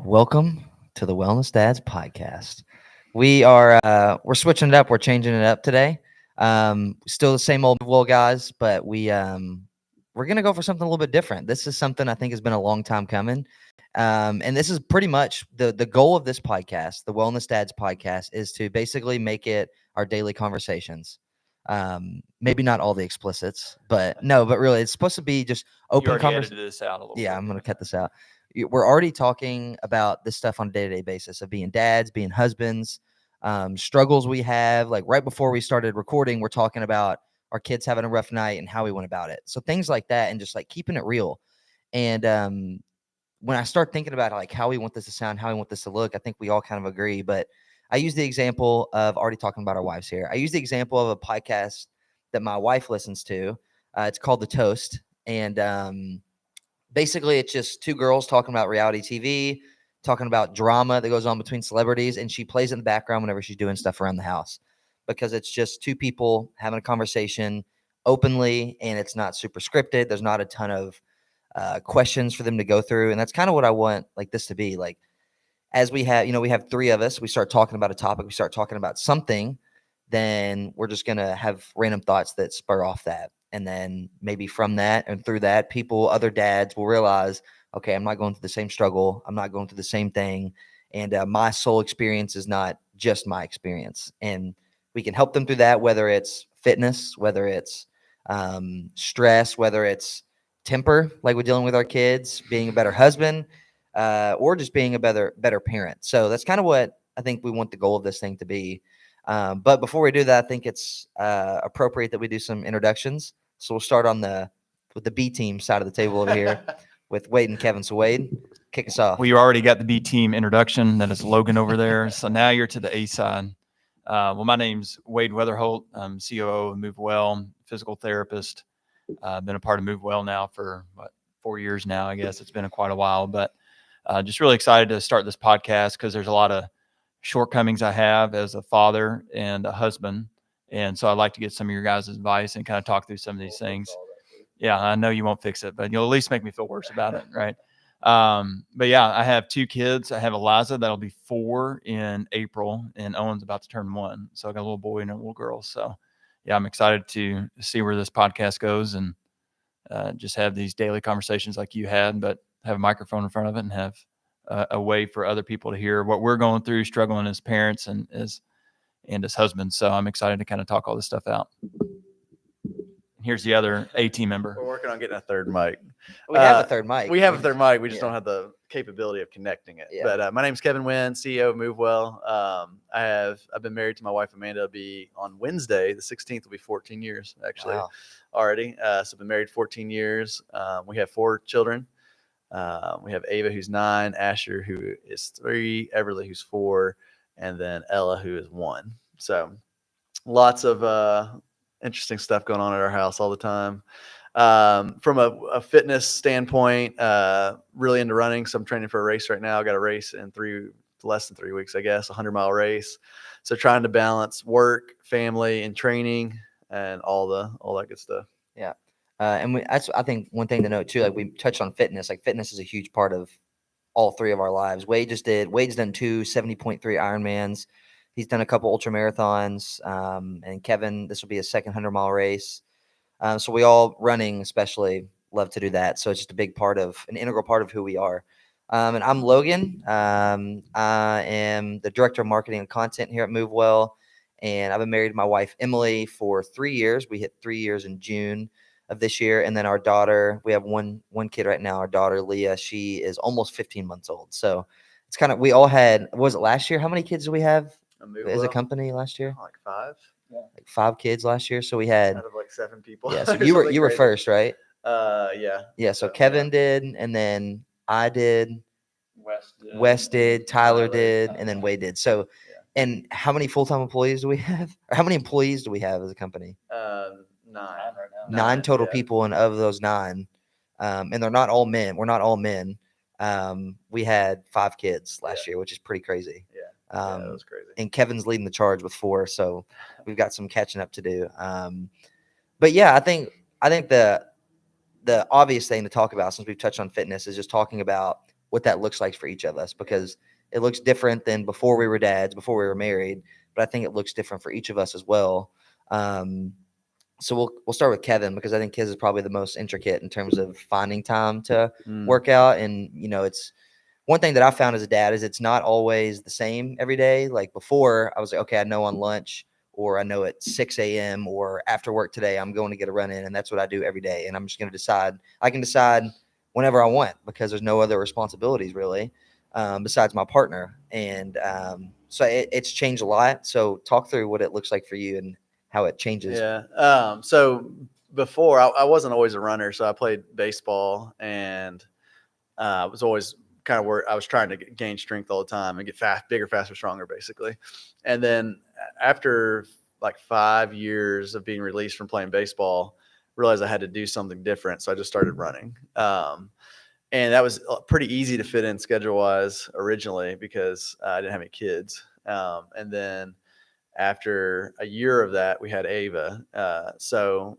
Welcome to the Wellness Dads podcast. We're switching it up. We're changing it up today. Still the same old well guys, but we're gonna go for something a little bit different. This is something I think has been a long time coming. And this is pretty much the goal of this podcast, the Wellness Dads podcast, is to basically make it our daily conversations. Maybe not all the explicits, but really, it's supposed to be just You open already conversation. edited this out a little Yeah, bit. I'm gonna cut this out. We're already talking about this stuff on a day-to-day basis of being dads, being husbands, struggles we have. Like right before we started recording, we're talking about our kids having a rough night and how we went about it. So things like that, and just like keeping it real. And when I start thinking about like how we want this to sound, how we want this to look, I think we all kind of agree. But I use the example of already talking about our wives here. I use the example of a podcast that my wife listens to. It's called The Toast, and basically it's just two girls talking about reality TV, talking about drama that goes on between celebrities, and she plays in the background whenever she's doing stuff around the house because it's just two people having a conversation openly, and it's not super scripted. There's not a ton of questions for them to go through, and that's kind of what I want like this to be. Like as we have, we have three of us. We start talking about a topic. We start talking about something. Then we're just gonna have random thoughts that spur off that. And then maybe from that and through that, other dads will realize, okay, I'm not going through the same struggle. I'm not going through the same thing. And my soul experience is not just my experience. And we can help them through that, whether it's fitness, whether it's stress, whether it's temper, like we're dealing with our kids, being a better husband, or just being a better parent. So that's kind of what I think we want the goal of this thing to be. But before we do that, I think it's appropriate that we do some introductions. So we'll start with the B team side of the table over here with Wade and Kevin. So Wade, kick us off. Well, you already got the B team introduction. That is Logan over there. So now you're to the A side. Well, my name's Wade Weatherholt. I'm COO of Move Well, physical therapist. I've been a part of Move Well now for 4 years now. I guess it's been quite a while, but just really excited to start this podcast because there's a lot of shortcomings I have as a father and a husband. And so I'd like to get some of your guys' advice and kind of talk through some of these things. Yeah, I know you won't fix it, but you'll at least make me feel worse about it, right? But yeah, I have two kids. I have Eliza that'll be 4 in April, and Owen's about to turn 1. So I got a little boy and a little girl. So yeah, I'm excited to see where this podcast goes and just have these daily conversations like you had, but have a microphone in front of it and have a way for other people to hear what we're going through, struggling as parents and as husbands. So I'm excited to kind of talk all this stuff out. Here's the other A team member. We're working on getting a third mic. We have a third mic. We have a third mic. We just don't have the capability of connecting it. Yeah. But my name's Kevin Wynn, CEO of Move Well. I've been married to my wife Amanda. It'll be on Wednesday, the 16th, will be 14 years actually. Wow. Already. So I've been married 14 years. We have 4 children. We have Ava, who's 9, Asher, who is 3, Everly, who's 4, and then Ella, who is 1. So lots of interesting stuff going on at our house all the time. From a fitness standpoint, really into running. So I'm training for a race right now. I got a race in less than 3 weeks, I guess, 100-mile race. So trying to balance work, family, and training, and all that good stuff. Yeah. And I think one thing to note too, like we touched on fitness, like fitness is a huge part of all 3 of our lives. Wade's done 2 70.3 Ironmans. He's done a couple ultra marathons. And Kevin, this will be his second 100-mile race. So we all, running especially, love to do that. So it's just an integral part of who we are. And I'm Logan. I am the director of marketing and content here at Move Well. And I've been married to my wife, Emily, for 3 years. We hit 3 years in June of this year. And then our daughter, we have one kid right now, our daughter, Leah, she is almost 15 months old. So it's kind of, we all had, was it last year? How many kids did we have as a company last year? Like 5. Yeah. Like 5 kids last year. So we had out of like 7 people. Yeah. So you were first, right? Yeah. Yeah. So Kevin did, and then I did, Wes did, Tyler did, and then Wade did. So, and how many full-time employees do we have? Or how many employees do we have as a company? 9 right now. 9 total people, and of those 9, and they're not all men. We're not all men. We had 5 kids last year, which is pretty crazy. Yeah, that was crazy. And Kevin's leading the charge with 4, so we've got some catching up to do. But yeah, I think the obvious thing to talk about, since we've touched on fitness, is just talking about what that looks like for each of us, because it looks different than before we were dads, before we were married, but I think it looks different for each of us as well. So we'll start with Kevin, because I think his is probably the most intricate in terms of finding time to work out. And it's one thing that I found as a dad is it's not always the same every day. Like before, I was like, okay, I know on lunch, or I know at 6 a.m. or after work today, I'm going to get a run in, and that's what I do every day. And I'm just going to decide. I can decide whenever I want, because there's no other responsibilities really, besides my partner. And so it's changed a lot. So talk through what it looks like for you and how it changes. Yeah. So before I wasn't always a runner, so I played baseball and was always kind of where I was trying to gain strength all the time and get bigger, faster, stronger, basically. And then after like 5 years of being released from playing baseball, realized I had to do something different. So I just started running. And that was pretty easy to fit in schedule wise originally, because I didn't have any kids. And then after a year of that, we had Ava. So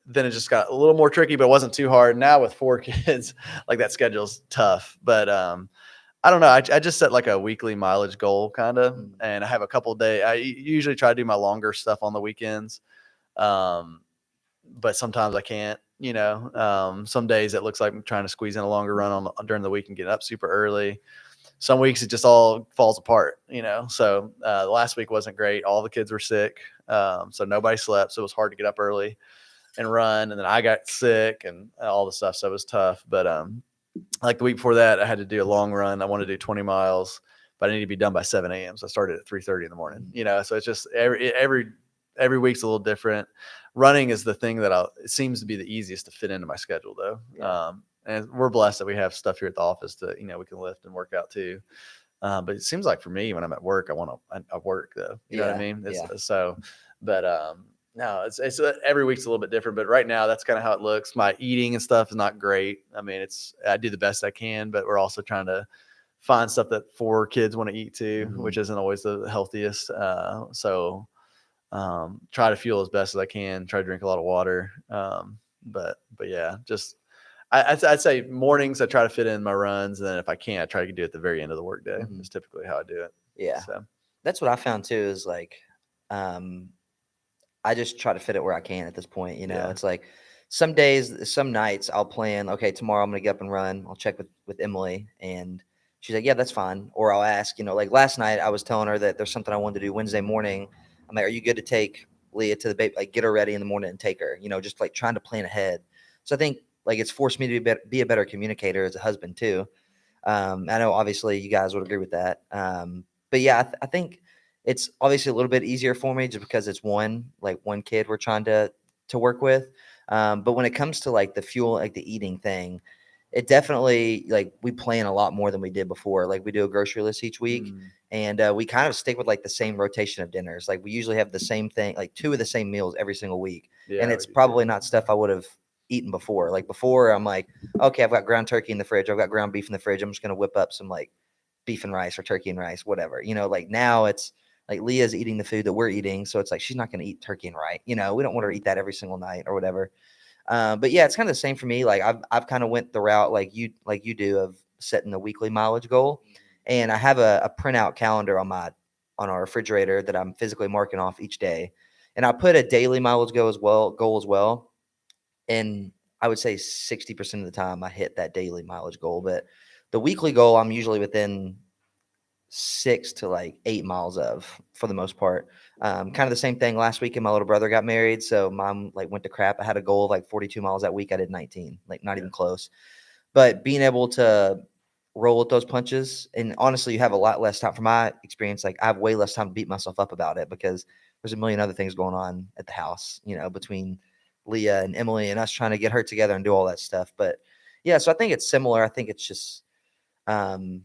then it just got a little more tricky, but it wasn't too hard. Now with 4 kids, like that schedule's tough. But I don't know. I just set like a weekly mileage goal kind of, and I have a couple days. I usually try to do my longer stuff on the weekends, but sometimes I can't. Some days it looks like I'm trying to squeeze in a longer run during the week and get up super early. Some weeks it just all falls apart, So the last week wasn't great. All the kids were sick, so nobody slept. So it was hard to get up early and run. And then I got sick and all the stuff, so it was tough. But like the week before that, I had to do a long run. I wanted to do 20 miles, but I need to be done by 7 a.m. So I started at 3:30 in the morning. So it's just every week's a little different. Running is the thing that it seems to be the easiest to fit into my schedule, though. Yeah. And we're blessed that we have stuff here at the office that, we can lift and work out too. But it seems like for me, when I'm at work, I work though. You know what I mean? No, it's every week's a little bit different, but right now that's kind of how it looks. My eating and stuff is not great. I mean, I do the best I can, but we're also trying to find stuff that 4 kids want to eat too, which isn't always the healthiest. So try to fuel as best as I can, try to drink a lot of water. But yeah, just, I'd say mornings I try to fit in my runs, and then if I can't, I try to do it at the very end of the workday. That's typically how I do it. Yeah, so that's what I found too. Is like, I just try to fit it where I can at this point. It's like some days, some nights I'll plan. Okay, tomorrow I'm gonna get up and run. I'll check with Emily, and she's like, "Yeah, that's fine." Or I'll ask. Like last night I was telling her that there's something I wanted to do Wednesday morning. I'm like, "Are you good to take Leah to the baby? Like, get her ready in the morning and take her." Just like trying to plan ahead. So I think like it's forced me to be a better communicator as a husband too. I know obviously you guys would agree with that. But yeah, I think it's obviously a little bit easier for me just because it's one kid we're trying to work with. But when it comes to like the fuel, like the eating thing, it definitely, like, we plan a lot more than we did before. Like we do a grocery list each week, and we kind of stick with like the same rotation of dinners. Like we usually have the same thing, like 2 of the same meals every single week. Yeah, and it's probably not stuff I would have eaten before. Like before, I'm like, okay, I've got ground turkey in the fridge. I've got ground beef in the fridge. I'm just going to whip up some like beef and rice or turkey and rice, whatever. Like now it's like Leah's eating the food that we're eating. So it's like, she's not going to eat turkey and rice. We don't want her to eat that every single night or whatever. But yeah, it's kind of the same for me. Like I've kind of went the route like you do of setting the weekly mileage goal. And I have a printout calendar on our refrigerator that I'm physically marking off each day. And I put a daily mileage goal as well. And I would say 60% of the time I hit that daily mileage goal. But the weekly goal, I'm usually within 6 to like 8 miles of, for the most part. Kind of the same thing last weekend. My little brother got married, so mom like went to crap. I had a goal of like 42 miles that week. I did 19, like not even close. But being able to roll with those punches, and honestly, you have a lot less time. From my experience, like I have way less time to beat myself up about it because there's a million other things going on at the house, between Leah and Emily and us trying to get her together and do all that stuff. But yeah, so I think it's similar. I think it's just, I'm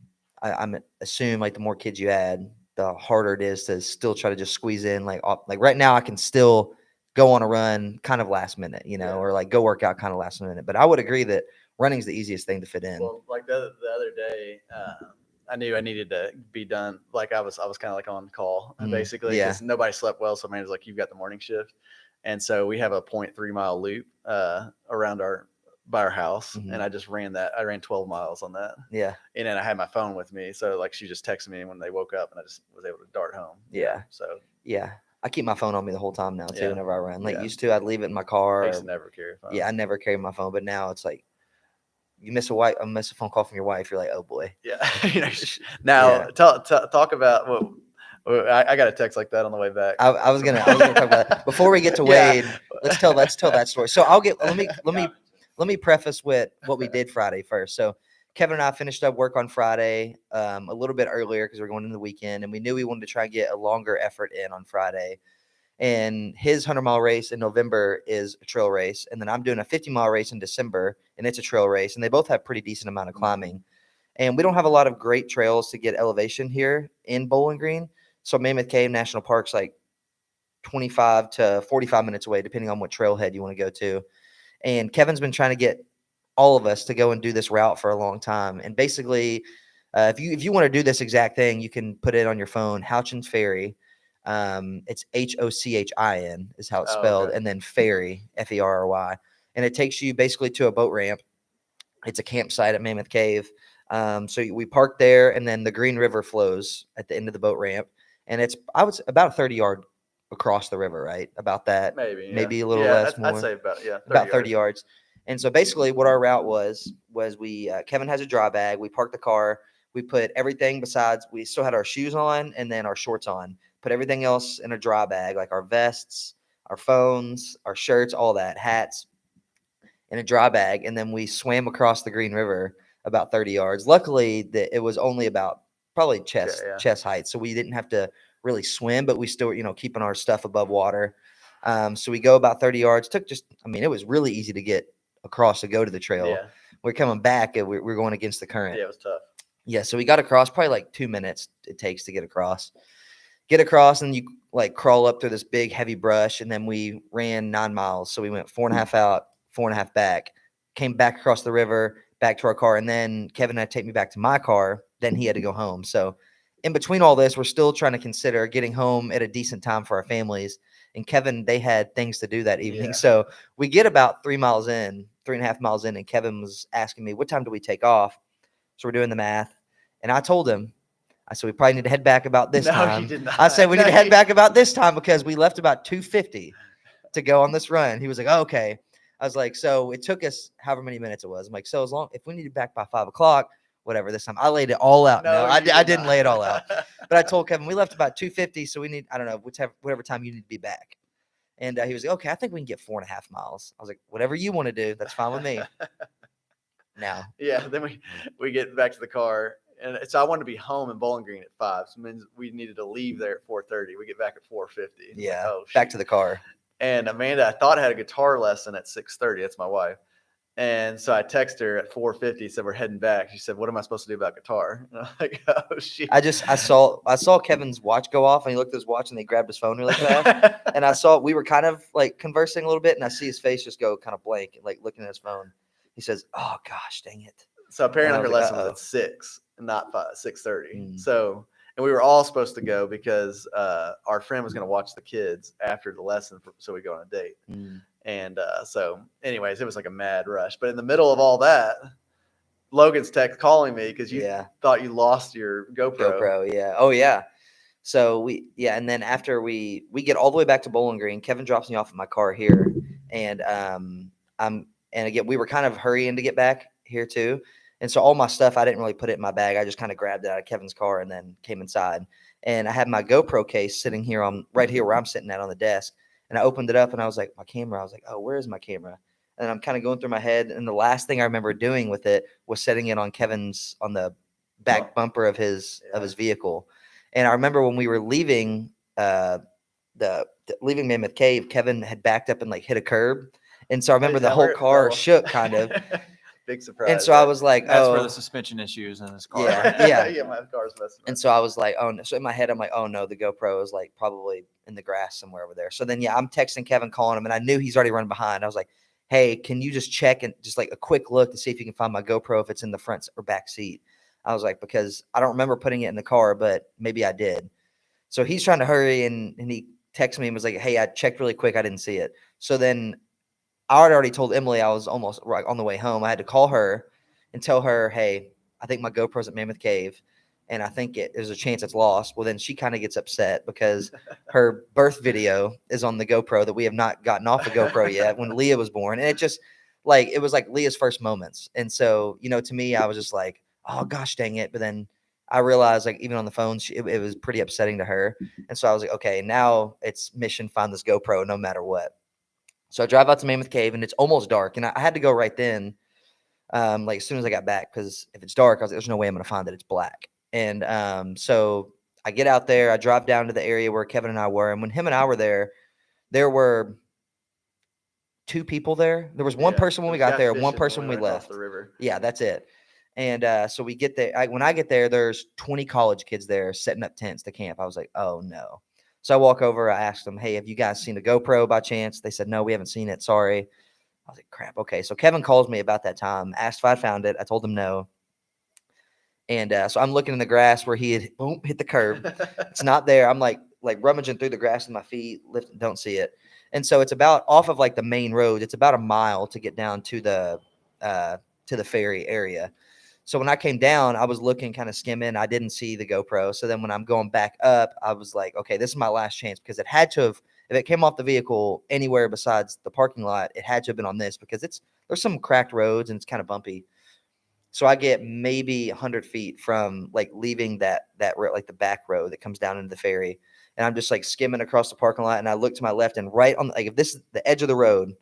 assume like the more kids you add, the harder it is to still try to just squeeze in. Like right now I can still go on a run kind of last minute, or like go work out kind of last minute. But I would agree that running's the easiest thing to fit in. Well, like the other day, I knew I needed to be done. Like I was kind of like on call basically, because nobody slept well. So man was like, "You've got the morning shift," and so we have a 0.3 mile loop around our by our house, Mhm. and I just ran that. I ran 12 miles on that, Yeah. and then I had my phone with me, so like she just texted me when they woke up, and I just was able to dart home. you know? Yeah. So Yeah. I keep my phone on me the whole time now too. Yeah. Whenever I run, like Yeah. used to, I'd leave it in my car. I used Or, to never carry a phone. yeah, I never carry my phone, but now it's like you miss a phone call from your wife. You're like, oh boy. Yeah. Now Yeah. talk about I got a text like that on the way back. I was gonna talk about that. Before we get to Yeah. Wade. Let's tell that story. So let me preface with what we did Friday first. So Kevin and I finished up work on Friday a little bit earlier because we're going into the weekend, and we knew we wanted to try and get a longer effort in on Friday. And his 100-mile race in November is a trail race, and then I'm doing a 50-mile race in December, and it's a trail race, and they both have pretty decent amount of climbing. And we don't have a lot of great trails to get elevation here in Bowling Green. So Mammoth Cave National Park's like 25 to 45 minutes away, depending on what trailhead you want to go to. And Kevin's been trying to get all of us to go and do this route for a long time. And basically, if you want to do this exact thing, you can put it on your phone. Houchins Ferry. It's Hochin is how it's Oh, spelled, okay. and then Ferry, Ferry, and it takes you basically to a boat ramp. It's a campsite at Mammoth Cave. So we park there, and then the Green River flows at the end of the boat ramp, and it's about a 30-yard across the river, right? About that, Maybe. maybe Yeah. a little Yeah, less, I'd more. say about 30 About 30 yards. yards. And so basically, what our route was we Kevin has a dry bag. We parked the car. We put everything besides we still had our shoes on and then our shorts on. Put everything else in a dry bag, like our vests, our phones, our shirts, all that, hats, in a dry bag, and then we swam across the Green River about 30 yards. Luckily, it was only about probably chest height, so we didn't have to really swim, but we still, keeping our stuff above water. So we go about 30 yards. It was really easy to get across to go to the trail. Yeah. We're coming back, and we're going against the current. Yeah, it was tough. Yeah, so we got across probably like 2 minutes it takes to get across. And you like crawl up through this big heavy brush, and then we ran 9 miles. So we went 4.5 out, 4.5 back, came back across the river, back to our car, and then Kevin had to take me back to my car. Then he had to go home. So in between all this, we're still trying to consider getting home at a decent time for our families. And Kevin, they had things to do that evening. Yeah. So we get about 3.5 miles in, and Kevin was asking me, what time do we take off? So we're doing the math. And I told him, I said, we probably need to head back about this time. You did not. I said, we need to head back about this time because we left about 2:50 to go on this run. He was like, oh, okay. I was like, so it took us however many minutes it was. I'm like, so as long, if we needed back by 5 o'clock, whatever this time, I laid it all out. No, I didn't lay it all out. But I told Kevin, we left about 2:50. So we need, I don't know, whatever time you need to be back. And he was like, okay, I think we can get 4.5 miles. I was like, whatever you want to do, that's fine with me. Now. Yeah. Then we get back to the car. And so I wanted to be home in Bowling Green at 5. So it means we needed to leave there at 4:30. We get back at 4:50. Yeah. Like, oh, back to the car. And Amanda, I thought I had a guitar lesson at 6:30. That's my wife. And so I texted her at 4:50, said we're heading back. She said, what am I supposed to do about guitar? And I'm like, oh shit. I saw Kevin's watch go off, and he looked at his watch, and they grabbed his phone really fast. And I saw we were kind of like conversing a little bit, and I see his face just go kind of blank, like looking at his phone. He says, oh gosh, dang it. So apparently I her was like, lesson was uh-oh. at 6, not 6:30. Mm. So, and we were all supposed to go because our friend was going to watch the kids after the lesson, so we go on a date. Mm. And so, anyways, it was like a mad rush. But in the middle of all that, Logan's calling me because you thought you lost your GoPro. Yeah. Oh yeah. So and then after we get all the way back to Bowling Green, Kevin drops me off in my car here, and again we were kind of hurrying to get back here too, and so all my stuff I didn't really put it in my bag. I just kind of grabbed it out of Kevin's car and then came inside, and I had my GoPro case sitting here right here where I'm sitting at on the desk. And I opened it up and I was like, my camera. I was like, oh, where is my camera? And I'm kind of going through my head. And the last thing I remember doing with it was setting it on the back bumper of his vehicle. And I remember when we were leaving leaving Mammoth Cave, Kevin had backed up and like hit a curb. And so I remember the whole car shook kind of. Big surprise. And so I was like, that's where the suspension issues in this car. Yeah, my car's messing up. And so I was like, oh no. So in my head, I'm like, oh no, the GoPro is like probably in the grass somewhere over there. So then, I'm texting Kevin, calling him, and I knew he's already running behind. I was like, hey, can you just check and just like a quick look to see if you can find my GoPro, if it's in the front or back seat. I was like, because I don't remember putting it in the car, but maybe I did. So he's trying to hurry, and he texted me and was like, hey, I checked really quick. I didn't see it. So then I had already told Emily I was almost right on the way home. I had to call her and tell her, hey, I think my GoPro's at Mammoth Cave, and I think there's a chance it's lost. Well, then she kind of gets upset because her birth video is on the GoPro that we have not gotten off the GoPro yet when Leah was born. And it just like, it was like Leah's first moments. And so, to me, I was just like, oh gosh, dang it. But then I realized, like, even on the phone, it was pretty upsetting to her. And so I was like, okay, now it's mission find this GoPro no matter what. So I drive out to Mammoth Cave and it's almost dark. And I had to go right then, like as soon as I got back, because if it's dark, I was like, there's no way I'm going to find it. It's black. And so I get out there, I drive down to the area where Kevin and I were. And when him and I were there were 2 people there. There was one person when we got there, one person when we left. The river. Yeah, that's it. And so we get there. When I get there, there's 20 college kids there setting up tents to camp. I was like, oh no. So I walk over. I asked them, hey, have you guys seen a GoPro by chance? They said, no, we haven't seen it. Sorry. I was like, crap. Okay. So Kevin calls me about that time, asked if I found it. I told him no. And so I'm looking in the grass where he had hit the curb. It's not there. I'm like rummaging through the grass with my feet, don't see it. And so it's about off of like the main road. It's about a mile to get down to the ferry area. So when I came down, I was looking, kind of skimming. I didn't see the GoPro. So then when I'm going back up, I was like, okay, this is my last chance, because it had to have, if it came off the vehicle anywhere besides the parking lot, it had to have been on this, because there's some cracked roads and it's kind of bumpy. So I get maybe 100 feet from like leaving that road, like the back road that comes down into the ferry. And I'm just like skimming across the parking lot, and I look to my left, and right on, like, if this is the edge of the road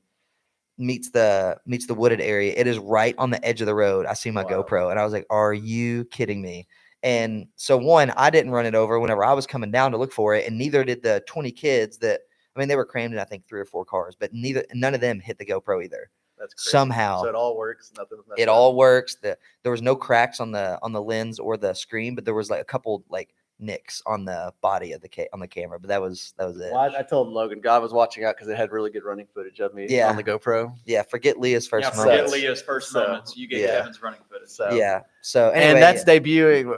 meets the wooded area, it is right on the edge of the road. I see my GoPro, and I was like, are you kidding me? And so one, I didn't run it over whenever I was coming down to look for it, and neither did the 20 kids that, I mean, they were crammed in, I think, 3 or 4 cars, but none of them hit the GoPro either. That's crazy. Somehow. So it all works. It all works. There was no cracks on the lens or the screen, but there was like a couple like nicks on the body of on the camera, but that was it. Well, I told Logan, God was watching out because it had really good running footage of me on the GoPro. Yeah, forget Leah's first Yeah, moments. forget Leah's first moments. You get Kevin's running footage. So yeah. So anyway, and that's debuting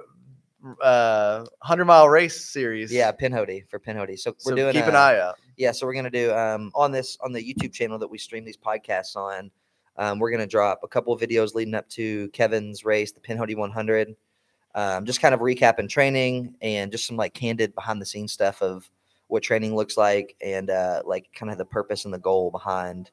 100-mile race series. Yeah, Pinhoti for Pinhoti. So we're doing keep an eye out. Yeah, so we're gonna do on the YouTube channel that we stream these podcasts on. We're gonna drop a couple of videos leading up to Kevin's race, the Pinhoti 100. Just kind of recapping training and just some like candid behind the scenes stuff of what training looks like, and like kind of the purpose and the goal behind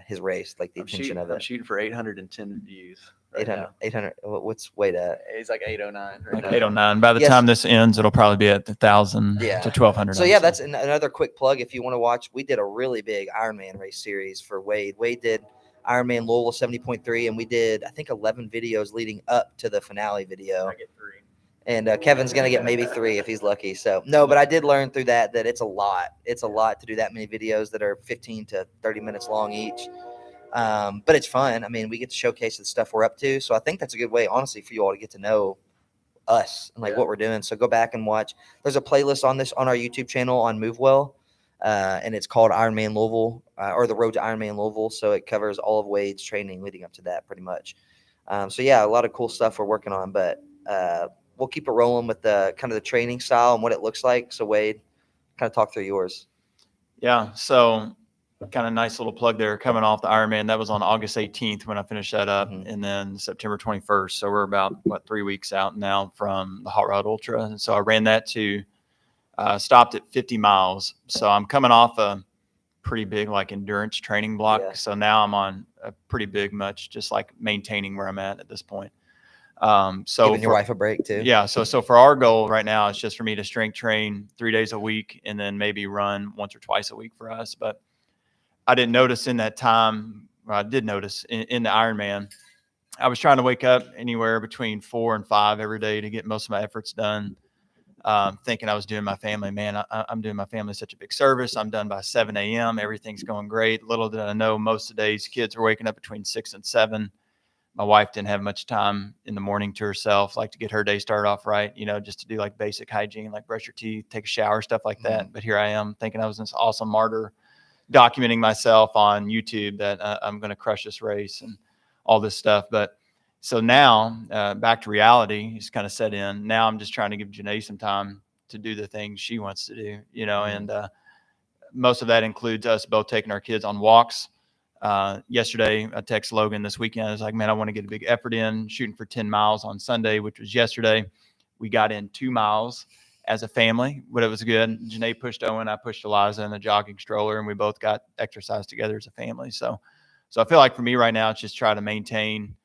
his race, like the intention of it. I'm shooting for 810 views. Right 800. What's way to? It's like 809. Right like 809. By the time this ends, it'll probably be at 1,000 to 1,200. So yeah, that's another quick plug. If you want to watch, we did a really big Ironman race series for Wade. Wade did Ironman Louisville 70.3, and we did, I think, 11 videos leading up to the finale video. I get 3. And Kevin's going to get maybe 3 if he's lucky. So no, but I did learn through that it's a lot. It's a lot to do that many videos that are 15 to 30 minutes long each. But it's fun. I mean, we get to showcase the stuff we're up to. So I think that's a good way, honestly, for you all to get to know us and like what we're doing. So go back and watch. There's a playlist on our YouTube channel on MoveWell. And it's called Ironman Louisville, or the Road to Ironman Louisville. So it covers all of Wade's training leading up to that pretty much. So yeah, a lot of cool stuff we're working on, but we'll keep it rolling with the kind of the training style and what it looks like. So Wade, kind of talk through yours. Yeah. So kind of nice little plug there coming off the Ironman. That was on August 18th when I finished that up, and then September 21st. So we're about 3 weeks out now from the Hot Rod Ultra. And so I ran that to stopped at 50 miles. So I'm coming off a pretty big like endurance training block. Yeah. So now I'm on a pretty big, much just like maintaining where I'm at this point. So giving your wife a break too. Yeah. So for our goal right now, it's just for me to strength train 3 days a week and then maybe run once or twice a week for us. But I didn't notice in that time, or I did notice in the Ironman, I was trying to wake up anywhere between 4 and 5 every day to get most of my efforts done. Thinking I was doing my family, man, I'm doing my family such a big service. I'm done by 7 a.m. Everything's going great. Little did I know, most of the days kids were waking up between 6 and 7. My wife didn't have much time in the morning to herself, like to get her day started off right, just to do like basic hygiene, like brush your teeth, take a shower, stuff like that. But here I am thinking I was this awesome martyr, documenting myself on YouTube that I'm going to crush this race and all this stuff. But so now back to reality is kind of set in. Now I'm just trying to give Janae some time to do the things she wants to do, and most of that includes us both taking our kids on walks Yesterday, I texted Logan this weekend. I was like, man, I want to get a big effort in, shooting for 10 miles on Sunday, which was yesterday. We got in 2 miles as a family, but it was good. Janae pushed Owen, I pushed Eliza in the jogging stroller, and we both got exercise together as a family. So I feel like for me right now, it's just try to maintain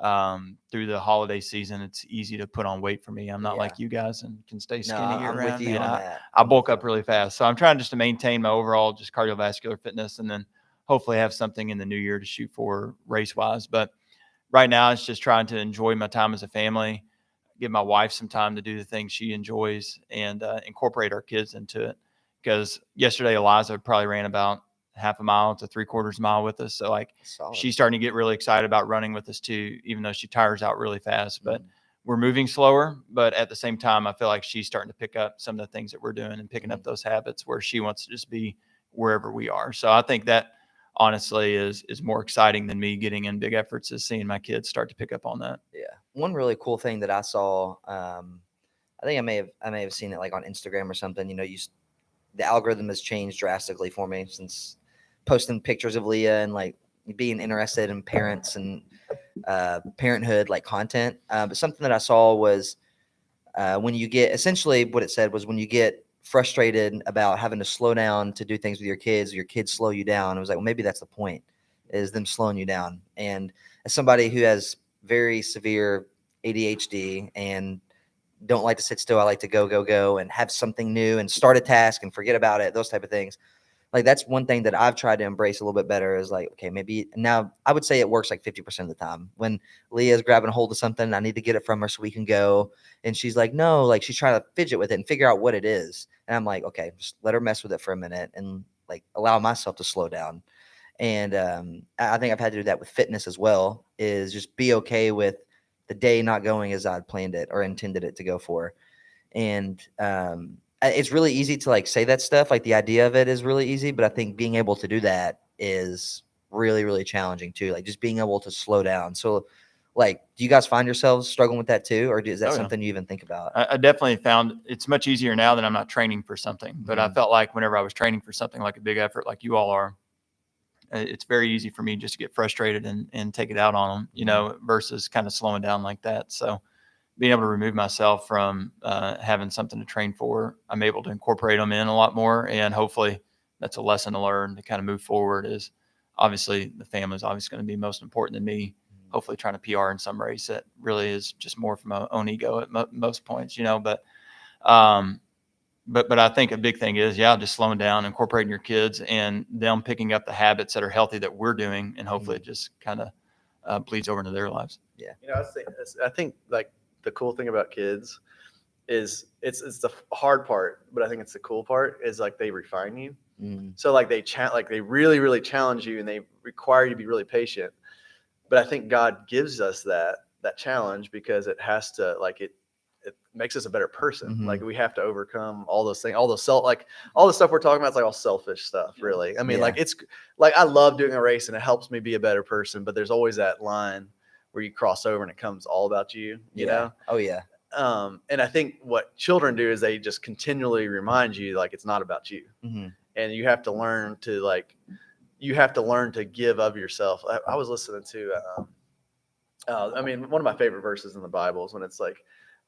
through the holiday season. It's easy to put on weight for me. I'm not like you guys and can stay No, skinny year I'm round. with you Man, on that. I bulk up really fast. So I'm trying just to maintain my overall just cardiovascular fitness, and then hopefully have something in the new year to shoot for race wise. But right now it's just trying to enjoy my time as a family, give my wife some time to do the things she enjoys, and incorporate our kids into it. Because yesterday Eliza probably ran about half a mile to 3/4 mile with us. So like Solid. she's starting to get really excited about running with us too, even though she tires out really fast. But we're moving slower, but at the same time, I feel like she's starting to pick up some of the things that we're doing and picking up those habits where she wants to just be wherever we are. So I think that honestly is more exciting than me getting in big efforts, is seeing my kids start to pick up on that. Yeah. One really cool thing that I saw, I think I may have seen it like on Instagram or something. The algorithm has changed drastically for me since posting pictures of Leah and like being interested in parents and parenthood like content. But something that I saw was when you get, essentially what it said was, when you get frustrated about having to slow down to do things with your kids slow you down. It was like, well, maybe that's the point, is them slowing you down. And as somebody who has very severe ADHD and don't like to sit still, I like to go and have something new and start a task and forget about it, those type of things. Like that's one thing that I've tried to embrace a little bit better, is like, okay, maybe now I would say it works like 50% of the time. When Leah's grabbing a hold of something, I need to get it from her so we can go. And she's like, no, like she's trying to fidget with it and figure out what it is. And I'm like, okay, just let her mess with it for a minute and like allow myself to slow down. And I think I've had to do that with fitness as well, is just be okay with the day not going as I'd planned it or intended it to go for. And it's really easy to like say that stuff. Like the idea of it is really easy, but I think being able to do that is really, really challenging too. Like just being able to slow down. So like, do you guys find yourselves struggling with that too? Or is that something you even think about? I definitely found it's much easier now that I'm not training for something, but I felt like whenever I was training for something like a big effort, like you all are, it's very easy for me just to get frustrated and take it out on them, versus kind of slowing down like that. So being able to remove myself from having something to train for, I'm able to incorporate them in a lot more. And hopefully that's a lesson to learn to kind of move forward. Is obviously the family is obviously going to be most important to me. Hopefully trying to PR in some race that really is just more from my own ego at most points, but I think a big thing is, just slowing down, incorporating your kids and them picking up the habits that are healthy that we're doing. And hopefully it just kind of bleeds over into their lives. Yeah. I think like the cool thing about kids is it's the hard part, but I think it's the cool part is like they refine you. So like they really, really challenge you and they require you to be really patient. But I think God gives us that challenge because it has to, like, it makes us a better person. Like we have to overcome all those things, all the stuff we're talking about. It's like all selfish stuff, really. I mean, like it's like, I love doing a race and it helps me be a better person, but there's always that line where you cross over and it comes all about you, you know? Oh yeah. And I think what children do is they just continually remind you, like, it's not about you. And you have to learn to give of yourself. I was listening to, one of my favorite verses in the Bible is when it's like,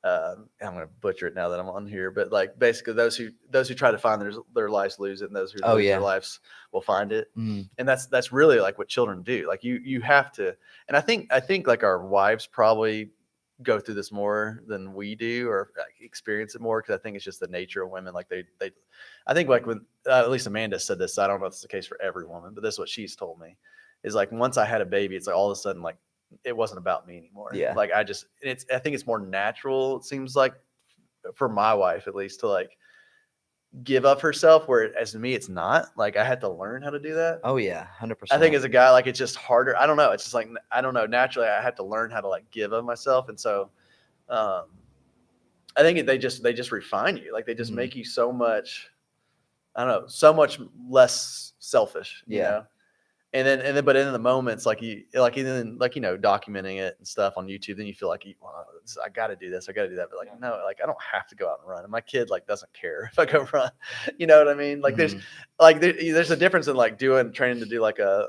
I'm going to butcher it now that I'm on here, but like basically those who try to find their lives lose it, and those who lose their lives will find it. And that's really like what children do. Like you have to, and I think like our wives probably go through this more than we do, or experience it more, because I think it's just the nature of women. Like they I think like with at least Amanda said this, I don't know if it's the case for every woman, but this is what she's told me, is like once I had a baby, it's like all of a sudden like it wasn't about me anymore. Like I think it's more natural, it seems like, for my wife at least, to like give up herself, where as to me it's not. Like I had to learn how to do that. Oh yeah, 100%. I think as a guy, like it's just harder. I don't know. It's just like, I don't know. Naturally, I had to learn how to like give of myself. And so I think they just refine you. Like they just make you so much, I don't know, so much less selfish, you know? but in the moments, like documenting it and stuff on YouTube, then you feel like, I got to do this, I got to do that. But like, no, like I don't have to go out and run. And my kid like doesn't care if I go run. You know what I mean? Like there's a difference in like training to do like a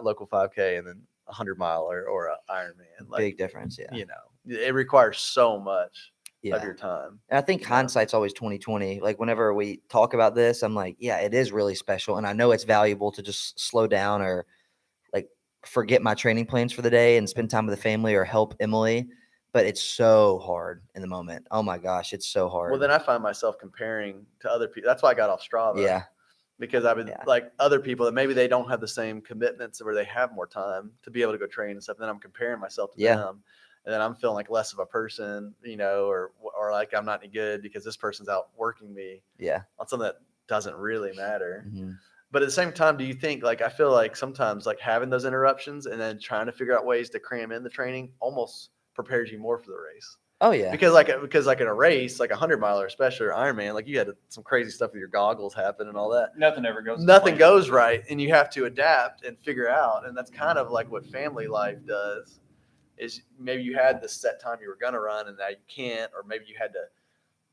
local 5K and then 100-mile or a Ironman. Like, Big difference. Yeah. You know, it requires so much Yeah. of your time. And I think Yeah. hindsight's always 2020. Like whenever we talk about this, I'm like, yeah, it is really special. And I know it's valuable to just slow down or like forget my training plans for the day and spend time with the family or help Emily. But it's so hard in the moment. Oh my gosh, it's so hard. Well, then I find myself comparing to other people. That's why I got off Strava. Yeah. Because I would like other people that maybe they don't have the same commitments or they have more time to be able to go train and stuff. And then I'm comparing myself to them. And then I'm feeling like less of a person, you know, or like I'm not any good because this person's out working me on something that doesn't really matter. Mm-hmm. But at the same time, do you think, like, I feel like sometimes like having those interruptions and then trying to figure out ways to cram in the training almost prepares you more for the race? Oh yeah. Because like in a race, like 100-miler, especially, or Ironman, like you had some crazy stuff with your goggles happen and all that. Nothing goes right, and you have to adapt and figure out. And that's kind of like what family life does. Is maybe you had this set time you were gonna run, and now you can't, or maybe you had to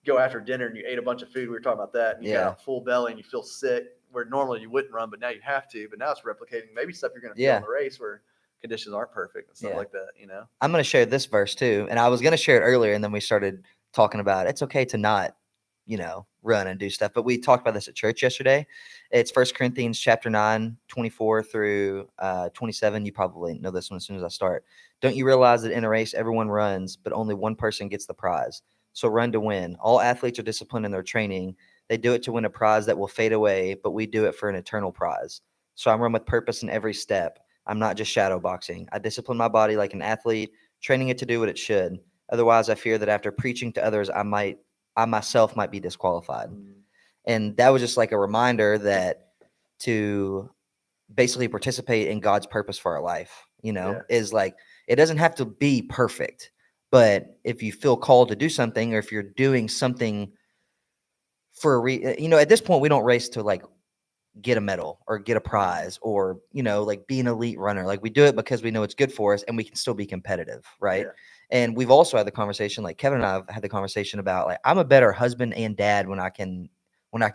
go after dinner and you ate a bunch of food. We were talking about that, and you got a full belly and you feel sick, where normally you wouldn't run, but now you have to. But now it's replicating maybe stuff you're gonna feel in the race where conditions aren't perfect and stuff like that, you know. I'm going to share this verse too, and I was going to share it earlier, and then we started talking about it's okay to not, you know, run and do stuff. But we talked about this at church yesterday. It's 1 Corinthians chapter 9, 24 through 27. You probably know this one as soon as I start. Don't you realize that in a race everyone runs, but only one person gets the prize? So run to win. All athletes are disciplined in their training. They do it to win a prize that will fade away, but we do it for an eternal prize. So I run with purpose in every step. I'm not just shadow boxing. I discipline my body like an athlete, training it to do what it should. Otherwise, I fear that after preaching to others, I myself might be disqualified. And that was just like a reminder that to basically participate in God's purpose for our life, you know, is like, it doesn't have to be perfect, but if you feel called to do something, or if you're doing something for you know, at this point, we don't race to like get a medal or get a prize or, you know, like be an elite runner. Like we do it because we know it's good for us and we can still be competitive. Right. And we've also had the conversation, like Kevin and I have had the conversation about like, I'm a better husband and dad when I can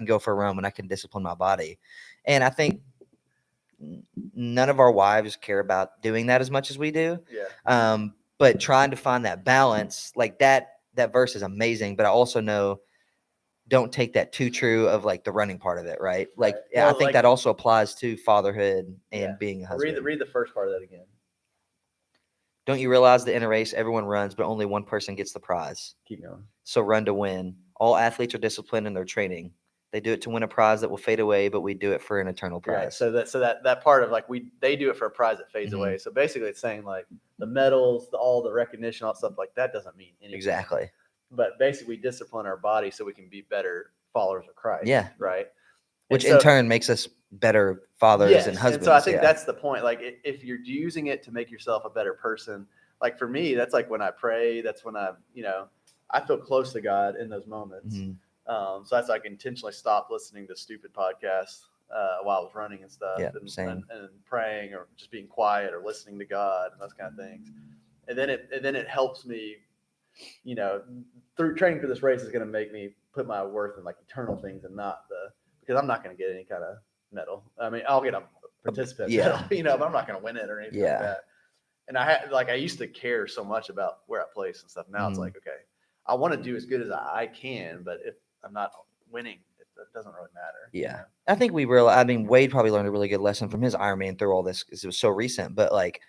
go for a run, when I can discipline my body. And I think none of our wives care about doing that as much as we do. But trying to find that balance, like that verse is amazing. But I also know, don't take that too true of like the running part of it, right? Like, well, I think like, that also applies to fatherhood and being a husband. Read the first part of that again. Don't you realize that in a race, everyone runs, but only one person gets the prize? Keep going. So run to win. All athletes are disciplined in their training. They do it to win a prize that will fade away, but we do it for an eternal prize. Right. So that part of like they do it for a prize that fades away. So basically, it's saying like the medals, all the recognition, all that stuff like that doesn't mean anything. Exactly. But basically, we discipline our body so we can be better followers of Christ. Yeah. Right. Which in turn makes us better fathers and husbands. And so I think that's the point. Like if you're using it to make yourself a better person, like for me, that's like when I pray. That's when I feel close to God in those moments. So that's like intentionally stop listening to stupid podcasts while I was running and stuff, and praying or just being quiet or listening to God and those kind of things. And then it helps me, through training for this race is going to make me put my worth in like eternal things and not because I'm not going to get any kind of medal. I mean, I'll get a participant medal, but I'm not going to win it or anything like that. And I used to care so much about where I place and stuff. Now it's like, okay, I want to do as good as I can, but if I'm not winning, it doesn't really matter. Yeah. I think Wade probably learned a really good lesson from his Ironman through all this because it was so recent, but like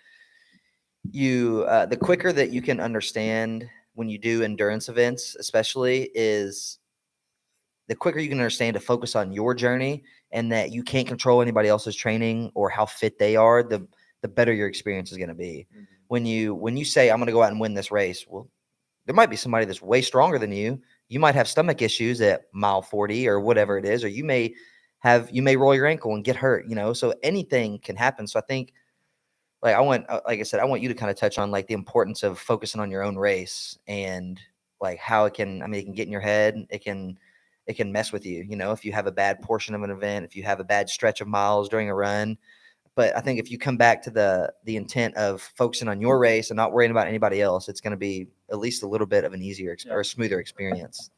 the quicker that you can understand when you do endurance events, especially, is the quicker you can understand to focus on your journey and that you can't control anybody else's training or how fit they are, the better your experience is going to be. When you say, I'm going to go out and win this race, well, there might be somebody that's way stronger than you. You might have stomach issues at mile 40 or whatever it is, or you may roll your ankle and get hurt, so anything can happen. So I think like I said, I want you to kind of touch on like the importance of focusing on your own race and like how it can get in your head. It can mess with you. If you have a bad portion of an event, if you have a bad stretch of miles during a run, But I think if you come back to the intent of focusing on your race and not worrying about anybody else, it's going to be at least a little bit of an easier or a smoother experience.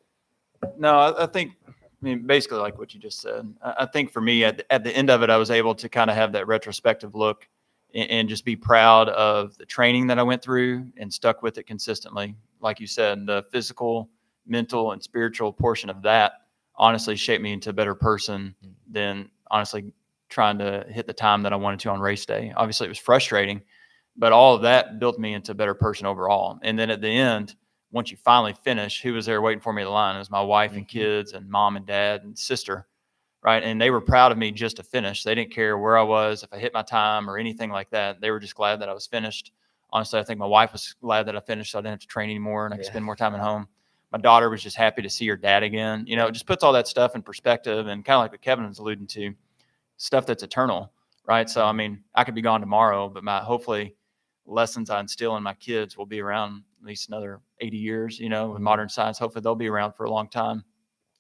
No, I think, I mean, basically like what you just said. I think for me, at the end of it, I was able to kind of have that retrospective look and just be proud of the training that I went through and stuck with it consistently. Like you said, the physical, mental, and spiritual portion of that honestly shaped me into a better person than honestly trying to hit the time that I wanted to on race day. Obviously, it was frustrating, but all of that built me into a better person overall. And then at the end, once you finally finish, who was there waiting for me at the line? It was my wife and kids and mom and dad and sister, right? And they were proud of me just to finish. They didn't care where I was, if I hit my time or anything like that. They were just glad that I was finished. Honestly, I think my wife was glad that I finished so I didn't have to train anymore and I could spend more time at home. My daughter was just happy to see her dad again. You know, it just puts all that stuff in perspective, and kind of like what Kevin was alluding to, stuff that's eternal, right? So, I mean, I could be gone tomorrow, but hopefully lessons I instill in my kids will be around at least another 80 years, you know, with modern science. Hopefully they'll be around for a long time.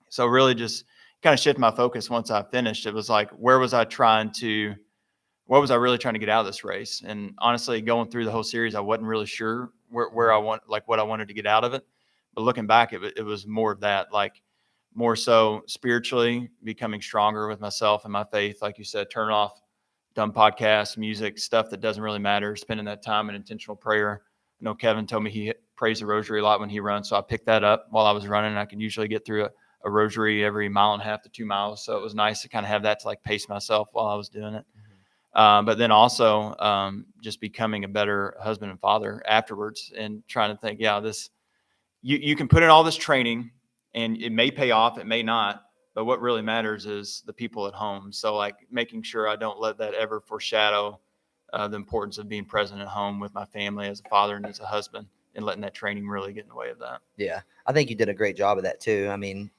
So really just kind of shift my focus once I finished. It was like, what was I really trying to get out of this race? And honestly, going through the whole series, I wasn't really sure where I what I wanted to get out of it. But looking back, it was more of that, like more so spiritually becoming stronger with myself and my faith. Like you said, turn off dumb podcasts, music, stuff that doesn't really matter, spending that time in intentional prayer. I know Kevin told me he prays the rosary a lot when he runs. So I picked that up while I was running, and I could usually get through a rosary every 1.5 miles to 2 miles. So it was nice to kind of have that to like pace myself while I was doing it. But then also just becoming a better husband and father afterwards, and trying to think, you can put in all this training and it may pay off, it may not, but what really matters is the people at home. So like making sure I don't let that ever foreshadow the importance of being present at home with my family as a father and as a husband, and letting that training really get in the way of that. Yeah. I think you did a great job of that too. I mean,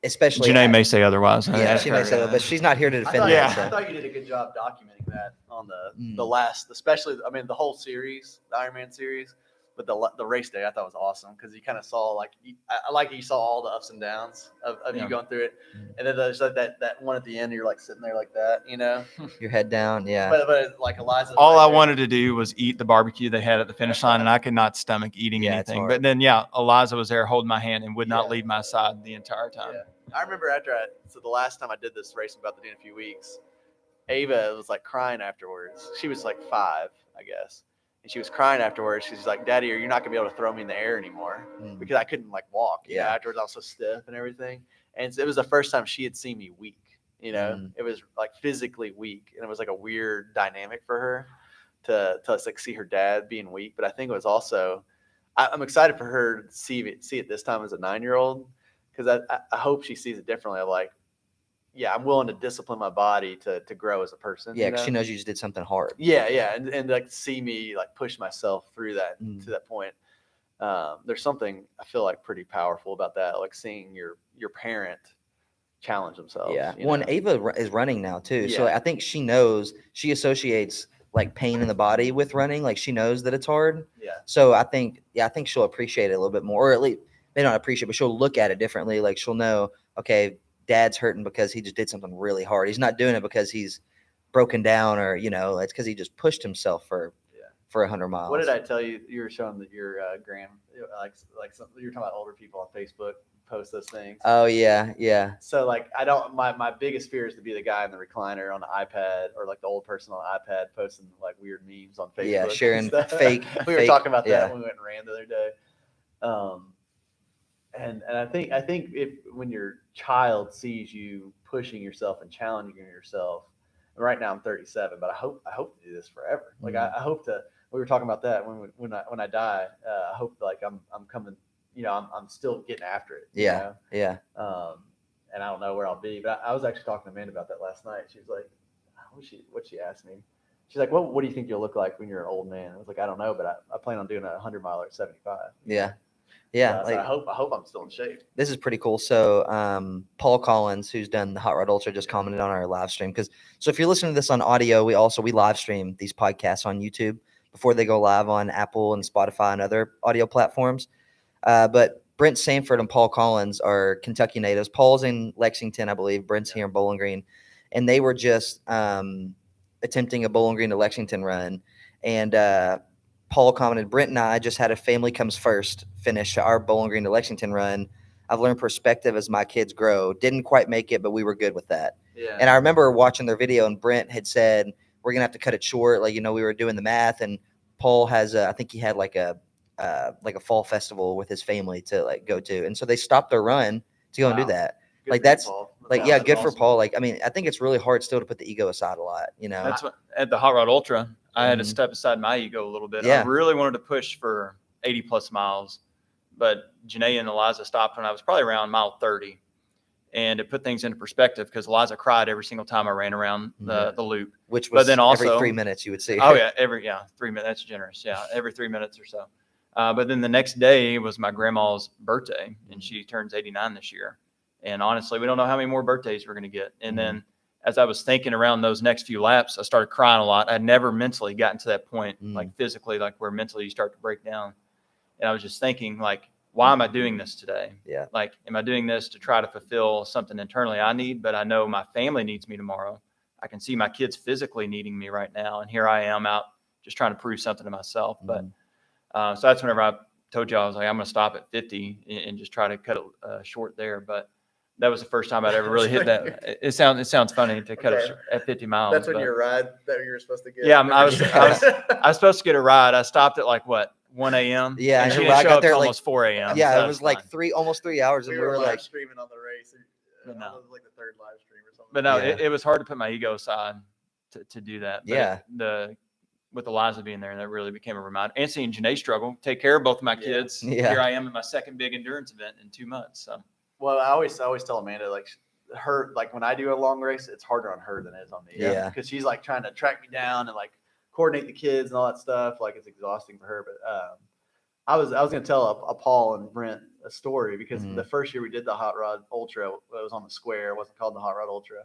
especially Janae may say otherwise. Yeah, she may say that, but she's not here to defend I that. thought you did a good job documenting that on the last, especially, I mean, the whole series, the Ironman series, but the race day I thought was awesome because you kind of saw I like you saw all the ups and downs of you going through it, and then there's like that one at the end, you're like sitting there like that, you know, your head down, yeah. But like Eliza, all I wanted to do was eat the barbecue they had at the finish line, and I could not stomach eating anything. But then Eliza was there holding my hand and would not leave my side the entire time. Yeah. I remember so the last time I did this race, I'm about to do in a few weeks, Ava was like crying afterwards. She was like 5, I guess. And she was crying afterwards. She's like, "Daddy, you're not gonna be able to throw me in the air anymore," because I couldn't like walk. You know, afterwards I was so stiff and everything. And it was the first time she had seen me weak. You know, it was like physically weak, and it was like a weird dynamic for her to like see her dad being weak. But I think it was also, I'm excited for her to see it this time as a 9-year-old, because I hope she sees it differently. Like, I'm willing to discipline my body to grow as a person. Yeah, because she knows you just did something hard. Yeah, and like see me like push myself through that to that point. There's something I feel like pretty powerful about that, like seeing your parent challenge themselves. Yeah, and Ava is running now too, so I think she associates like pain in the body with running. Like she knows that it's hard. Yeah. So I think she'll appreciate it a little bit more, or at least may not appreciate, but she'll look at it differently. Like she'll know, okay, Dad's hurting because he just did something really hard. He's not doing it because he's broken down, or it's because he just pushed himself for 100 miles. What did I tell you? You were showing that your gram, like you were talking about older people on Facebook post those things. Oh yeah. So like my biggest fear is to be the guy in the recliner on the iPad, or like the old person on the iPad posting like weird memes on Facebook. Yeah, sharing fake. We were talking about that when we went and ran the other day. And I think when your child sees you pushing yourself and challenging yourself, and right now I'm 37, but I hope to do this forever. Like I hope to. We were talking about that when I die. I hope like I'm coming. I'm still getting after it. Yeah. And I don't know where I'll be, but I was actually talking to Amanda about that last night. She was like, what she asked me. She's like, what do you think you'll look like when you're an old man? I was like, I don't know, but I plan on doing a 100-miler at 75. Yeah. So I hope I'm still in shape. This is pretty cool. So Paul Collins, who's done the Hot Rod Ultra, just commented on our live stream. So if you're listening to this on audio, we live stream these podcasts on YouTube before they go live on Apple and Spotify and other audio platforms. But Brent Sanford and Paul Collins are Kentucky natives. Paul's in Lexington, I believe. Brent's here in Bowling Green. And they were just attempting a Bowling Green to Lexington run, and Paul commented, Brent and I just had a family comes first finish our Bowling Green to Lexington run. I've learned perspective as my kids grow. Didn't quite make it, but we were good with that. Yeah. And I remember watching their video, and Brent had said, we're going to have to cut it short. Like, we were doing the math, and Paul has, I think he had like a fall festival with his family to like go to. And so they stopped their run to go and do Wow. that. Good Like, for you, that's Paul. like, Wow, yeah, that's good for awesome. Paul. Like, I mean, I think it's really hard still to put the ego aside a lot, That's what at the Hot Rod Ultra, I had to Mhm. step aside my ego a little bit. Yeah. I really wanted to push for 80 plus miles, but Janae and Eliza stopped when I was probably around mile 30. And it put things into perspective because Eliza cried every single time I ran around the loop. which But was then every also- 3 minutes you would see. Oh yeah, 3 minutes. That's generous. Yeah, every 3 minutes or so. But then the next day was my grandma's birthday, and she turns 89 this year. And honestly, we don't know how many more birthdays we're going to get. And then as I was thinking around those next few laps, I started crying a lot. I'd never mentally gotten to that point, like physically, like where mentally you start to break down. And I was just thinking, like, why am I doing this today? Yeah. Like, am I doing this to try to fulfill something internally I need, but I know my family needs me tomorrow. I can see my kids physically needing me right now. And here I am out just trying to prove something to myself. But so that's whenever I told you, I was like, I'm going to stop at 50 and just try to cut it short there. But that was the first time I'd ever really hit that. It sounds funny to cut it at 50 miles. That's when but- your ride that you were supposed to get. Yeah, I was supposed to get a ride. I stopped at like what, 1 a.m. Yeah, and and she your didn't ride show got up there till like- almost 4 a.m. Yeah, so it that was like fine. almost 3 hours, and we we were live like, streaming on the race. But no. It was like the third live stream or something. But no, Yeah. it was hard to put my ego aside to do that. But Yeah. with Eliza being there, that really became a reminder. And seeing Janae struggle, take care of both of my Yeah. kids. Yeah. Here I am in my second big endurance event in 2 months. So Well, I always tell Amanda, like, her, like when I do a long race, it's harder on her than it is on me. Yeah. Because she's like trying to track me down and like coordinate the kids and all that stuff. Like, it's exhausting for her. But I was going to tell a Paul and Brent a story because the first year we did the Hot Rod Ultra, it was on the square. It wasn't called the Hot Rod Ultra.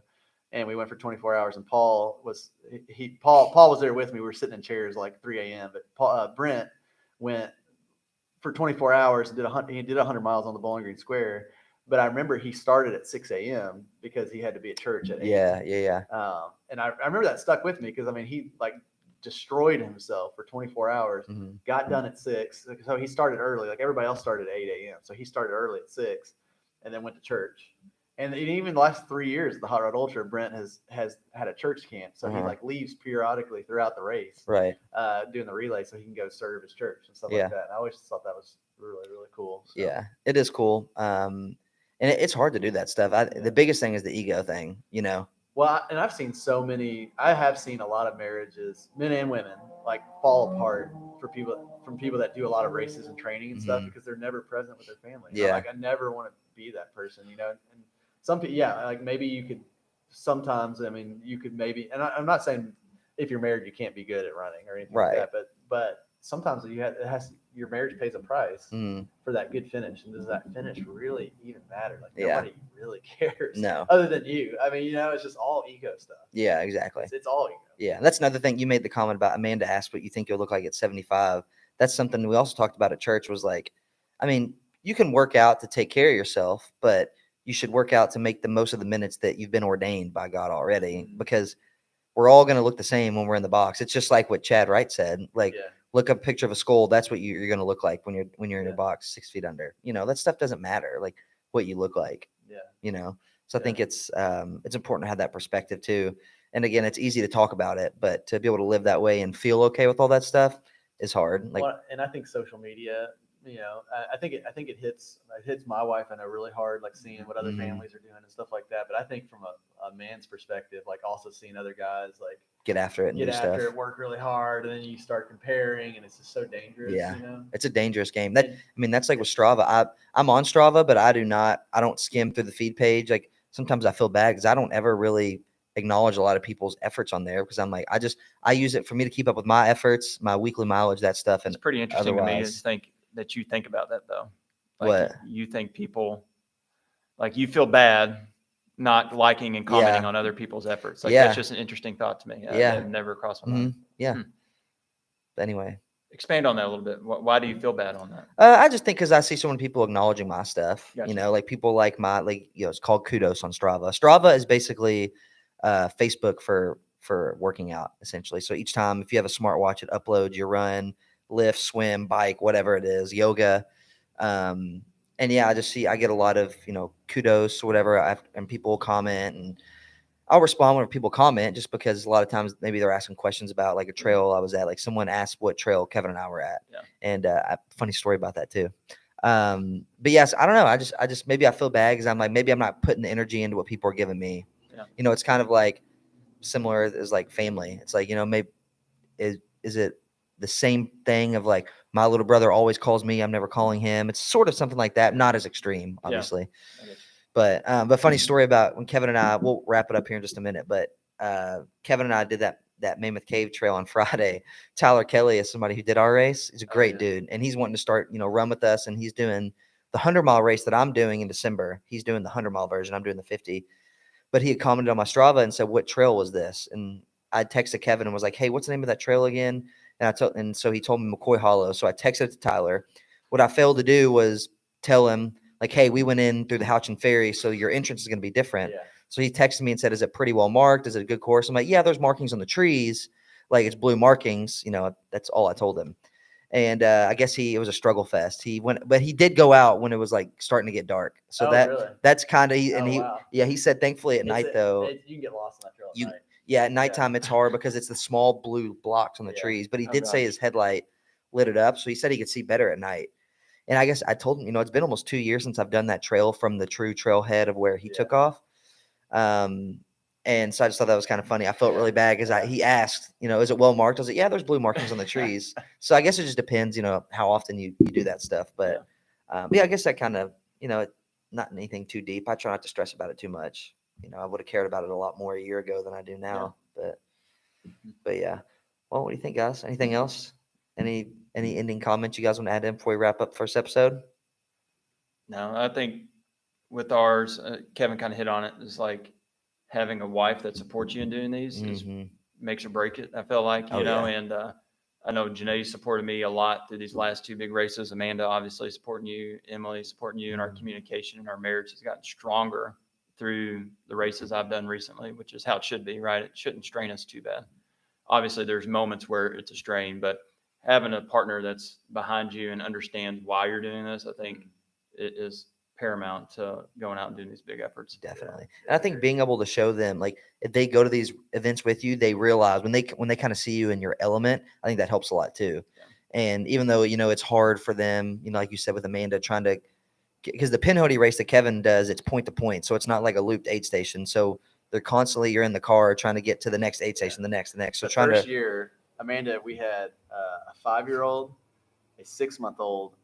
And we went for 24 hours, and Paul was there with me. We were sitting in chairs like 3 a.m. But Brent went for 24 hours and he did 100 miles on the Bowling Green Square. But I remember he started at 6 a.m. because he had to be at church at 8. yeah. And I remember that stuck with me because, I mean, he like destroyed himself for 24 hours, got done at 6. So he started early. Like everybody else started at 8 a.m. So he started early at 6 and then went to church. And even the last 3 years, the Hot Rod Ultra, Brent has had a church camp. So he like leaves periodically throughout the race, Right. doing the relay so he can go serve his church and stuff Yeah. like that. And I always thought that was really, really cool. So. Yeah, it is cool. And it's hard to do that stuff. The biggest thing is the ego thing, Well, and I've seen I have seen a lot of marriages, men and women, like fall apart from people that do a lot of races and training and stuff because they're never present with their family. Yeah. I never want to be that person, and some people, like maybe you could sometimes, I mean, you could maybe, and I'm not saying if you're married, you can't be good at running or anything Right. like that, but sometimes your marriage pays a price for that good finish. And does that finish really even matter? Like nobody really cares. No. Other than you. I mean, it's just all ego stuff. Yeah, exactly. It's all ego. Yeah, and that's another thing. You made the comment about Amanda asked what you think you'll look like at 75. That's something we also talked about at church was like, I mean, you can work out to take care of yourself, but you should work out to make the most of the minutes that you've been ordained by God already, because we're all going to look the same when we're in the box. It's just like what Chad Wright said, like, look up a picture of a skull. That's what you're going to look like when you're in your box 6 feet under. That stuff doesn't matter, like what you look like. Yeah. So I think it's important to have that perspective too. And again, it's easy to talk about it, but to be able to live that way and feel okay with all that stuff is hard. Like, and I think social media, I think it hits my wife, I know, really hard, like seeing what other families are doing and stuff like that. But I think from a man's perspective, like also seeing other guys like get after it and do stuff. Work really hard, and then you start comparing, and it's just so dangerous. Yeah. It's a dangerous game. That's like with Strava. I'm on Strava, but I don't skim through the feed page. Like sometimes I feel bad because I don't ever really acknowledge a lot of people's efforts on there, because I'm like, I use it for me to keep up with my efforts, my weekly mileage, that stuff. And it's pretty interesting to me to think that you think about that though. Like what? You think people, like, you feel bad not liking and commenting on other people's efforts. Like that's just an interesting thought to me. I've never crossed my mind. Yeah. But anyway, expand on that a little bit. Why do you feel bad on that? I just think because I see so many people acknowledging my stuff. Gotcha. Like people like it's called Kudos on Strava. Strava is basically Facebook for for working out essentially. So each time, if you have a smartwatch, it uploads your run, lift, swim, bike, whatever it is, yoga. And yeah, I get a lot of, kudos or whatever. And people comment, and I'll respond when people comment, just because a lot of times maybe they're asking questions about like a trail I was at. Like someone asked what trail Kevin and I were at. Yeah. And funny story about that too. But yes, I don't know. I just maybe I feel bad because I'm like, maybe I'm not putting the energy into what people are giving me. Yeah. It's kind of like similar as like family. It's like, maybe is it the same thing of like my little brother always calls me, I'm never calling him. It's sort of something like that, not as extreme, obviously. Yeah. But funny story about when Kevin and I, we'll wrap it up here in just a minute, but Kevin and I did that Mammoth Cave Trail on Friday. Tyler Kelly is somebody who did our race. He's a great dude, and he's wanting to start, run with us, and he's doing the 100-mile race that I'm doing in December. He's doing the 100-mile version. I'm doing the 50. But he had commented on my Strava and said, "What trail was this?" And I texted Kevin and was like, "Hey, what's the name of that trail again?" And so he told me McCoy Hollow. So I texted it to Tyler. What I failed to do was tell him like, "Hey, we went in through the Houchin Ferry, so your entrance is going to be different." Yeah. So he texted me and said, "Is it pretty well marked? Is it a good course?" I'm like, "Yeah, there's markings on the trees, like it's blue markings." That's all I told him. And I guess it was a struggle fest. But he did go out when it was like starting to get dark. So Really? that's kind of, Wow. he said, thankfully at night though, you can get lost on that trail at night. yeah, at nighttime it's hard because it's the small blue blocks on the Yeah. trees. But he Oh, did say gosh. his headlight lit it up, so he said he could see better at night. And I guess I told him, it's been almost 2 years since I've done that trail from the true trailhead of where he took off. And so I just thought that was kind of funny. I felt really bad because he asked, is it well marked? I was like, yeah, there's blue markings on the trees. So I guess it just depends, how often you do that stuff. But yeah, I guess that kind of, not anything too deep. I try not to stress about it too much. I would have cared about it a lot more a year ago than I do now. But yeah. Well, what do you think, guys? Anything else? Any ending comments you guys want to add in before we wrap up the first episode? No, I think with ours, Kevin kind of hit on it. It's like having a wife that supports you in doing these makes or break it. I feel like, and I know Janae supported me a lot through these last 2 big races. Amanda obviously supporting you, Emily supporting you, and our communication and our marriage has gotten stronger through the races I've done recently, which is how it should be, right? It shouldn't strain us too bad. Obviously, there's moments where it's a strain, but having a partner that's behind you and understands why you're doing this, I think it is paramount to going out and doing these big efforts. Definitely. And I think being able to show them, like if they go to these events with you, they realize when they kind of see you in your element, I think that helps a lot too. Yeah. And even though, it's hard for them, like you said with Amanda trying to, because the Pinhoti race that Kevin does, it's point to point. So it's not like a looped aid station. So they're constantly, you're in the car trying to get to the next aid station, the next. So the first year, Amanda, we had a 5-year-old, a 6-month-old.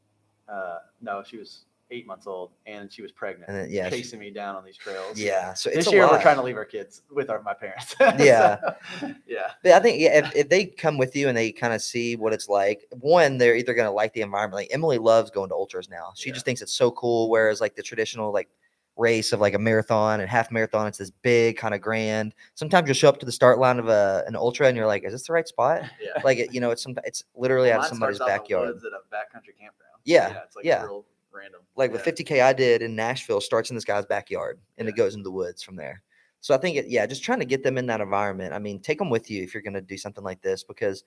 No, she was 8 months old, and she was pregnant. And then, chasing me down on these trails. Yeah. So it's this year a lot. we're trying to leave our kids with my parents. Yeah. So, yeah. But I think if they come with you and they kind of see what it's like, one, they're either going to like the environment. Like Emily loves going to ultras now. She just thinks it's so cool. Whereas like the traditional like race of like a marathon and half marathon, it's this big kind of grand. Sometimes you'll show up to the start line of an ultra and you're like, is this the right spot? Yeah. Like it's literally out of somebody's backyard. Woods at a backcountry campground. Yeah. It's like real random. Like the 50K I did in Nashville starts in this guy's backyard and it goes into the woods from there. So I think just trying to get them in that environment. I mean, take them with you if you're going to do something like this, because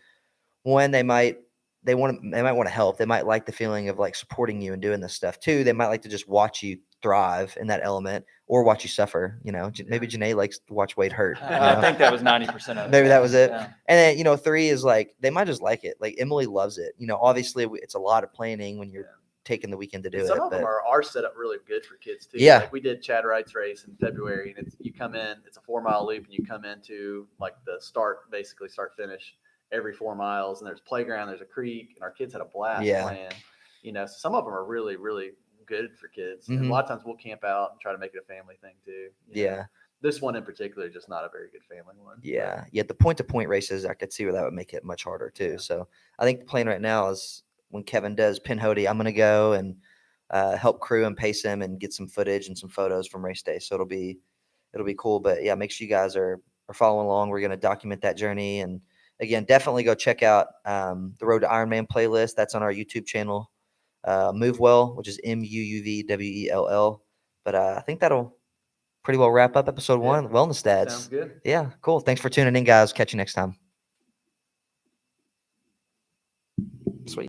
one, they might want to help. They might like the feeling of like supporting you and doing this stuff. Two, they might like to just watch you thrive in that element or watch you suffer. Maybe Janae likes to watch Wade hurt. I think that was 90% of it. Maybe that was it. Yeah. And then, 3 is like, they might just like it. Like Emily loves it. Obviously it's a lot of planning when you're taking the weekend to do it. Some of them are set up really good for kids too. Yeah. Like we did Chad Wright's race in February, and you come in, it's a 4-mile loop, and you come into like the start finish every 4 miles, and there's a playground, there's a creek, and our kids had a blast playing. Some of them are really, really good for kids. And a lot of times we'll camp out and try to make it a family thing too. This one in particular, just not a very good family one. Yeah. Yeah. The point-to-point races, I could see where that would make it much harder too. So I think the plan right now is when Kevin does Pinhoti, I'm going to go and help crew and pace him and get some footage and some photos from race day. So it'll be cool. But yeah, make sure you guys are following along. We're going to document that journey. And again, definitely go check out the Road to Ironman playlist. That's on our YouTube channel. Move Well, which is MUUVWELL. But I think that'll pretty well wrap up episode Yeah. 1, Wellness Dads. Sounds good. Yeah, cool. Thanks for tuning in, guys. Catch you next time.